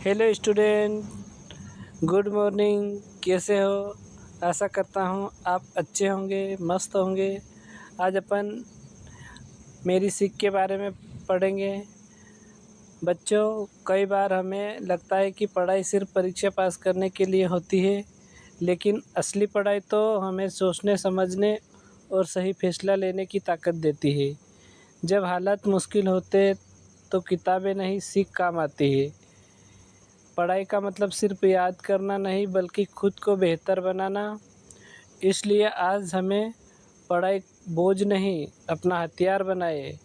Hello student, good morning. कैसे हो? आशा करता हूँ आप अच्छे होंगे, मस्त होंगे। आज अपन मेरी सीख के बारे में पढ़ेंगे। बच्चों, कई बार हमें लगता है कि पढ़ाई सिर्फ परीक्षा पास करने के लिए होती है, लेकिन असली पढ़ाई तो हमें सोचने, समझने और सही फैसला लेने की ताकत देती है। जब हालात मुश्किल होते तो किताबें नहीं, सीख काम आती है। पढ़ाई का मतलब सिर्फ याद करना नहीं, बल्कि खुद को बेहतर बनाना। इसलिए आज हमें पढ़ाई बोझ नहीं, अपना हथियार बनाए,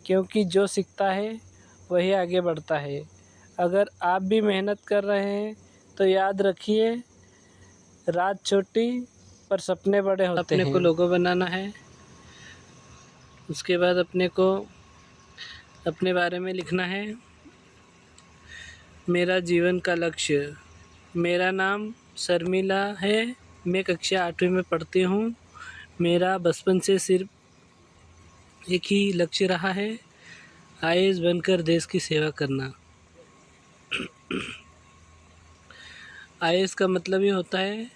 क्योंकि जो सीखता है वही आगे बढ़ता है। अगर आप भी मेहनत कर रहे हैं तो याद रखिए, रात छोटी पर सपने बड़े होते हैं। अपने को लोगो बनाना है। उसके बाद अपने को अपने बारे में लिखना है। मेरा जीवन का लक्ष्य। मेरा नाम शर्मिला है। मैं कक्षा 8वीं में पढ़ती हूँ। मेरा बचपन से सिर्फ एक ही लक्ष्य रहा है, आईएएस बनकर देश की सेवा करना। आईएएस का मतलब ये होता है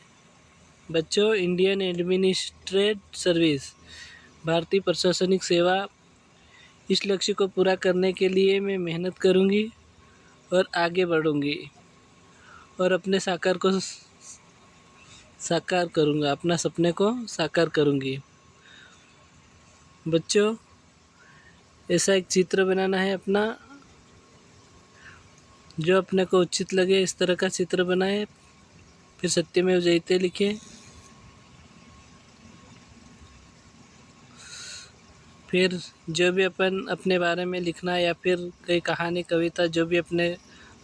बच्चों, इंडियन एडमिनिस्ट्रेटिव सर्विस, भारतीय प्रशासनिक सेवा। इस लक्ष्य को पूरा करने के लिए मैं मेहनत करूँगी और आगे बढ़ूँगी और अपने साकार करूँगा, अपना सपने को साकार करूँगी। बच्चों, ऐसा एक चित्र बनाना है अपना, जो अपने को उचित लगे। इस तरह का चित्र बनाए, फिर सत्यमेव जयते लिखे। फिर जो भी अपन अपने बारे में लिखना है, या फिर कोई कहानी, कविता, जो भी अपने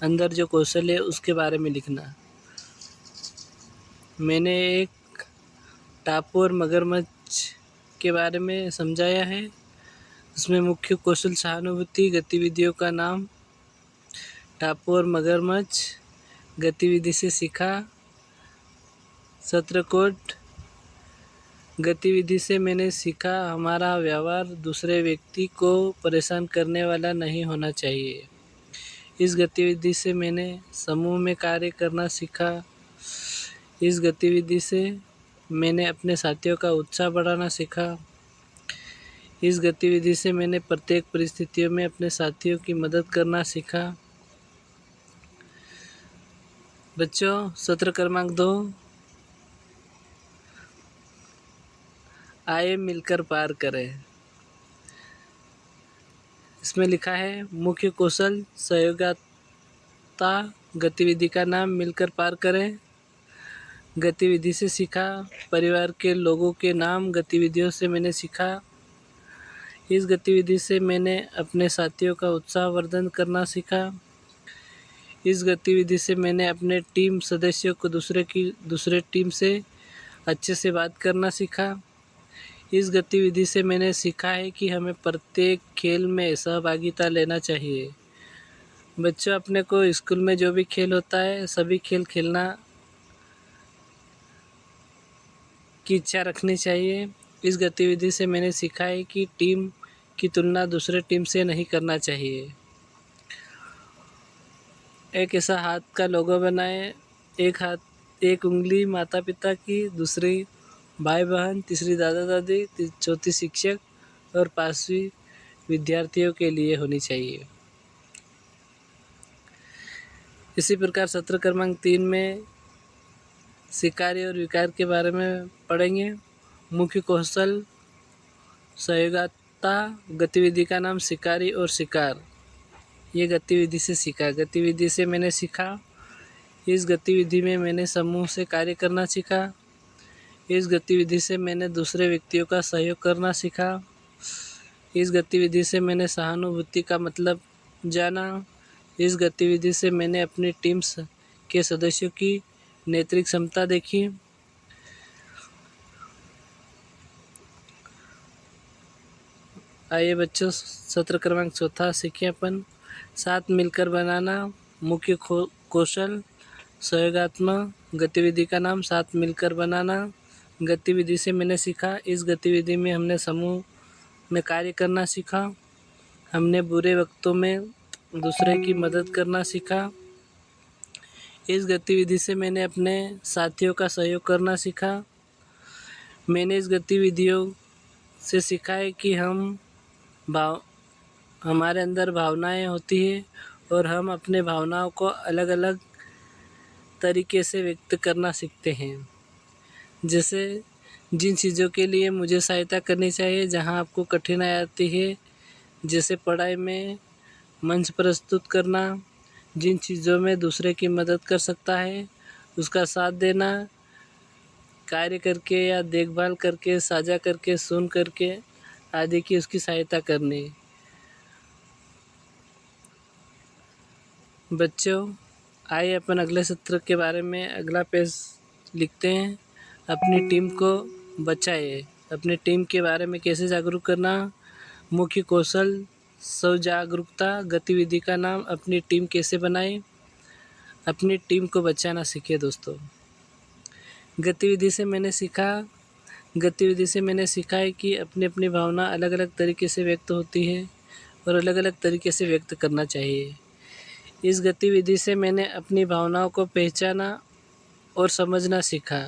अंदर जो कौशल है उसके बारे में लिखना। मैंने एक टापू और मगरमच्छ के बारे में समझाया है। उसमें मुख्य कौशल सहानुभूति, गतिविधियों का नाम, टापू और मगरमच्छ, गतिविधि से सीखा, सत्र कोड। गतिविधि से मैंने सीखा हमारा व्यवहार दूसरे व्यक्ति को परेशान करने वाला नहीं होना चाहिए। इस गतिविधि से मैंने समूह में कार्य करना सीखा। इस गतिविधि से मैंने अपने साथियों का उत्साह बढ़ाना सीखा। इस गतिविधि से मैंने प्रत्येक परिस्थितियों में अपने साथियों की मदद करना सीखा। बच्चों, सत्र क्रमांक 2, आइए मिलकर पार करें। इसमें लिखा है मुख्य कौशल सहयोगिता, गतिविधि का नाम मिलकर पार करें। गतिविधि से सीखा परिवार के लोगों के नाम, गतिविधियों से मैंने सीखा। इस गतिविधि से मैंने अपने साथियों का उत्साहवर्धन करना सीखा। इस गतिविधि से मैंने अपने टीम सदस्यों को दूसरे टीम से अच्छे से बात करना सीखा। इस गतिविधि से मैंने सीखा है कि हमें प्रत्येक खेल में सहभागिता लेना चाहिए। बच्चों, अपने को स्कूल में जो भी खेल होता है, सभी खेल खेलना की इच्छा रखनी चाहिए। इस गतिविधि से मैंने सीखा है कि टीम की तुलना दूसरे टीम से नहीं करना चाहिए। एक ऐसा हाथ का लोगो बनाएं। एक उंगली माता पिता की, दूसरी भाई बहन, तीसरी दादा दादी, चौथी शिक्षक और 5वीं विद्यार्थियों के लिए होनी चाहिए। इसी प्रकार सत्र क्रमांक 3 में शिकारी और विकार के बारे में पढ़ेंगे। मुख्य कौशल सहयोगिता, गतिविधि का नाम शिकारी और शिकार। ये गतिविधि से सीखा। गतिविधि से मैंने सीखा। इस गतिविधि में मैंने समूह से कार्य करना सीखा। इस गतिविधि से मैंने दूसरे व्यक्तियों का सहयोग करना सीखा। इस गतिविधि से मैंने सहानुभूति का मतलब जाना। इस गतिविधि से मैंने अपनी टीम के सदस्यों की नेतृत्व क्षमता देखी। आइए बच्चों, सत्र क्रमांक 4 सीखें अपन। साथ मिलकर बनाना, मुख्य कौशल सहयोगात्मक, गतिविधि का नाम साथ मिलकर बनाना। गतिविधि से मैंने सीखा। इस गतिविधि में हमने समूह में कार्य करना सीखा। हमने बुरे वक्तों में दूसरे की मदद करना सीखा। इस गतिविधि से मैंने अपने साथियों का सहयोग करना सीखा। मैंने इस गतिविधियों से सीखा है कि हमारे अंदर भावनाएं होती है और हम अपने भावनाओं को अलग अलग तरीके से व्यक्त करना सीखते हैं। जैसे जिन चीज़ों के लिए मुझे सहायता करनी चाहिए, जहां आपको कठिनाई आती है, जैसे पढ़ाई में मंच प्रस्तुत करना, जिन चीज़ों में दूसरे की मदद कर सकता है उसका साथ देना, कार्य करके या देखभाल करके, साझा करके, सुन करके आदि की उसकी सहायता करनी। बच्चों, आइए अपन अगले सत्र के बारे में अगला पेज लिखते हैं। अपनी टीम को बचाइए। अपनी टीम के बारे में कैसे जागरूक करना, मुख्य कौशल, स्वजागरूकता, गतिविधि का नाम, अपनी टीम कैसे बनाएं, अपनी टीम को बचाना सीखिए। दोस्तों, गतिविधि से मैंने सीखा है कि अपनी अपनी भावना अलग अलग तरीके से व्यक्त होती है और अलग अलग तरीके से व्यक्त करना चाहिए। इस गतिविधि से मैंने अपनी भावनाओं को पहचाना और समझना सीखा।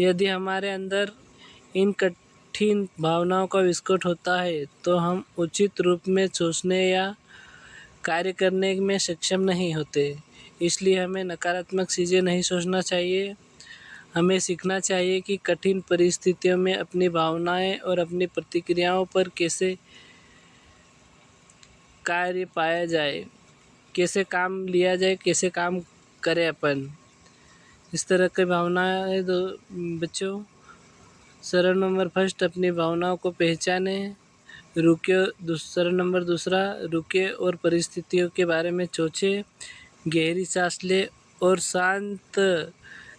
यदि हमारे अंदर इन कठिन भावनाओं का विस्फोट होता है तो हम उचित रूप में सोचने या कार्य करने में सक्षम नहीं होते। इसलिए हमें नकारात्मक चीज़ें नहीं सोचना चाहिए। हमें सीखना चाहिए कि कठिन परिस्थितियों में अपनी भावनाएं और अपनी प्रतिक्रियाओं पर कैसे कार्य पाया जाए, कैसे काम लिया जाए, कैसे काम करें अपन। इस तरह की भावनाएं बच्चों। चरण नंबर फर्स्ट, अपनी भावनाओं को पहचाने, चरण नंबर दूसरा, रुके और परिस्थितियों के बारे में सोचें, गहरी सांस ले और शांत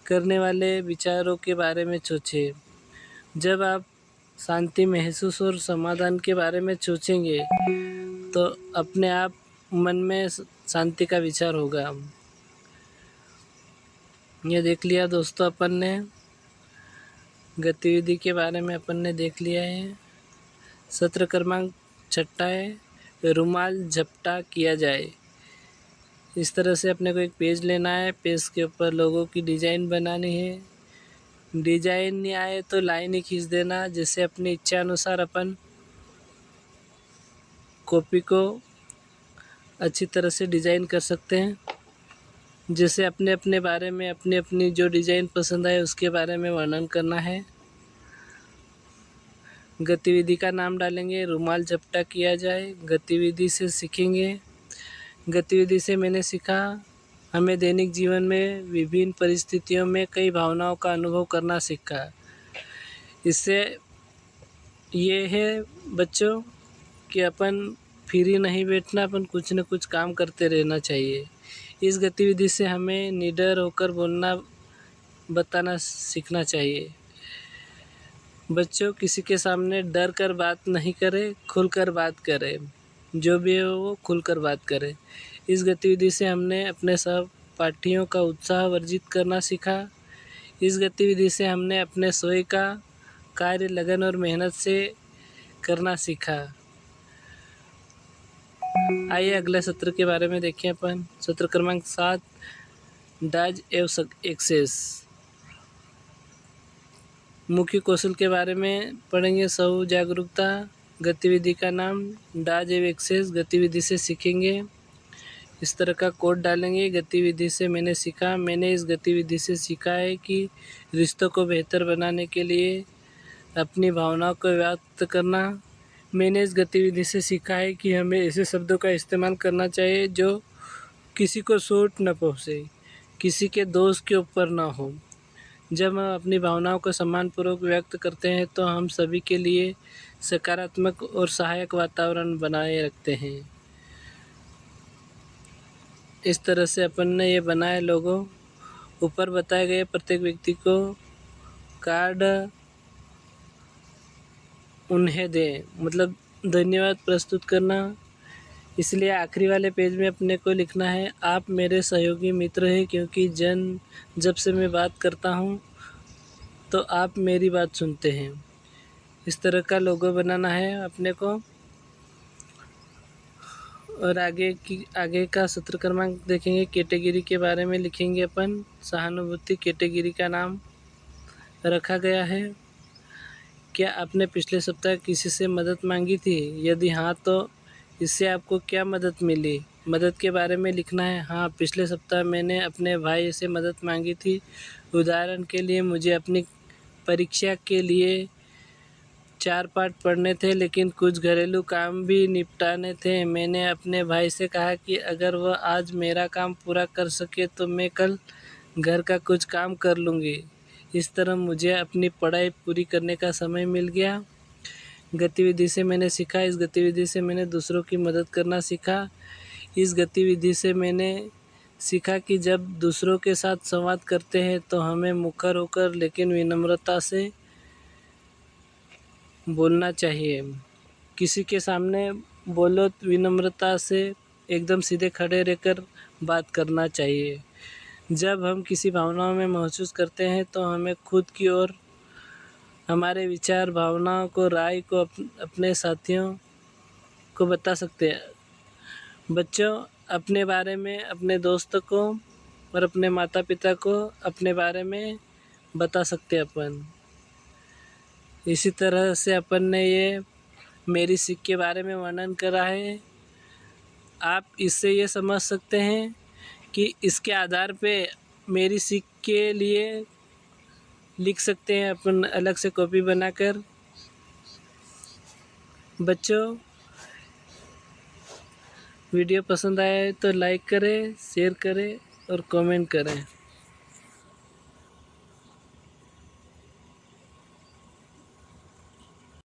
करने वाले विचारों के बारे में सोचें। जब आप शांति महसूस और समाधान के बारे में सोचेंगे तो अपने आप मन में शांति का विचार होगा। ये देख लिया दोस्तों, अपन ने गतिविधि के बारे में अपन ने देख लिया है। सत्र क्रमांक 6 है, रुमाल झपटा किया जाए। इस तरह से अपने को एक पेज लेना है, पेज के ऊपर लोगों की डिजाइन बनानी है। डिजाइन नहीं आए तो लाइन ही खींच देना, जैसे अपनी इच्छा अनुसार अपन कॉपी को अच्छी तरह से डिजाइन कर सकते हैं। जैसे अपने अपने बारे में अपनी अपनी जो डिजाइन पसंद आए उसके बारे में वर्णन करना है। गतिविधि का नाम डालेंगे, रुमाल झपटा किया जाए। गतिविधि से सीखेंगे। गतिविधि से मैंने सीखा, हमें दैनिक जीवन में विभिन्न परिस्थितियों में कई भावनाओं का अनुभव करना सीखा। इससे ये है बच्चों कि अपन फ्री नहीं बैठना, अपन कुछ न कुछ काम करते रहना चाहिए। इस गतिविधि से हमें निडर होकर बोलना बताना सीखना चाहिए। बच्चों, किसी के सामने डर कर बात नहीं करें, खुलकर बात करें। जो भी हो वो खुलकर बात करें। इस गतिविधि से हमने अपने सहपाठियों का उत्साह वर्धित करना सीखा। इस गतिविधि से हमने अपने स्वयं का कार्य लगन और मेहनत से करना सीखा। आइए अगले सत्र के बारे में देखें अपन। सत्र क्रमांक 7, डाज एव एक्सेस। मुख्य कौशल के बारे में पढ़ेंगे। स्वजागरूकता, गतिविधि का नाम, डाज एव एक्सेस। गतिविधि से सीखेंगे। इस तरह का कोड डालेंगे। गतिविधि से मैंने सीखा, मैंने इस गतिविधि से सीखा है कि रिश्तों को बेहतर बनाने के लिए अपनी भावनाओं को व्यक्त करना। मैंने इस गतिविधि से सीखा है कि हमें ऐसे शब्दों का इस्तेमाल करना चाहिए जो किसी को चोट न पहुँचे, किसी के दोष के ऊपर ना हो। जब हम अपनी भावनाओं को सम्मानपूर्वक व्यक्त करते हैं तो हम सभी के लिए सकारात्मक और सहायक वातावरण बनाए रखते हैं। इस तरह से अपन ने ये बनाए लोगों। ऊपर बताए गए प्रत्येक व्यक्ति को कार्ड उन्हें दें, मतलब धन्यवाद प्रस्तुत करना। इसलिए आखिरी वाले पेज में अपने को लिखना है, आप मेरे सहयोगी मित्र हैं क्योंकि जब से मैं बात करता हूँ तो आप मेरी बात सुनते हैं। इस तरह का लोगो बनाना है अपने को। और आगे का सूत्र क्रमांक देखेंगे। कैटेगरी के बारे में लिखेंगे अपन। सहानुभूति कैटेगरी का नाम रखा गया है। क्या आपने पिछले सप्ताह किसी से मदद मांगी थी? यदि हाँ तो इससे आपको क्या मदद मिली? मदद के बारे में लिखना है। हाँ, पिछले सप्ताह मैंने अपने भाई से मदद मांगी थी। उदाहरण के लिए मुझे अपनी परीक्षा के लिए 4 पाठ पढ़ने थे, लेकिन कुछ घरेलू काम भी निपटाने थे। मैंने अपने भाई से कहा कि अगर वह आज मेरा काम पूरा कर सके तो मैं कल घर का कुछ काम कर लूँगी। इस तरह मुझे अपनी पढ़ाई पूरी करने का समय मिल गया। गतिविधि से मैंने सीखा। इस गतिविधि से मैंने दूसरों की मदद करना सीखा। इस गतिविधि से मैंने सीखा कि जब दूसरों के साथ संवाद करते हैं तो हमें मुखर होकर लेकिन विनम्रता से बोलना चाहिए। किसी के सामने बोलो तो विनम्रता से एकदम सीधे खड़े रहकर बात करना चाहिए। जब हम किसी भावनाओं में महसूस करते हैं तो हमें खुद की और हमारे विचार, भावनाओं को, राय को अपने साथियों को बता सकते हैं। बच्चों, अपने बारे में अपने दोस्तों को और अपने माता पिता को अपने बारे में बता सकते हैं अपन। इसी तरह से अपन ने ये मेरी सीख के बारे में वर्णन करा है। आप इससे ये समझ सकते हैं कि इसके आधार पे मेरी सीख के लिए लिख सकते हैं अपन अलग से कॉपी बनाकर। बच्चों, वीडियो पसंद आया है तो लाइक करें, शेयर करें और कमेंट करें।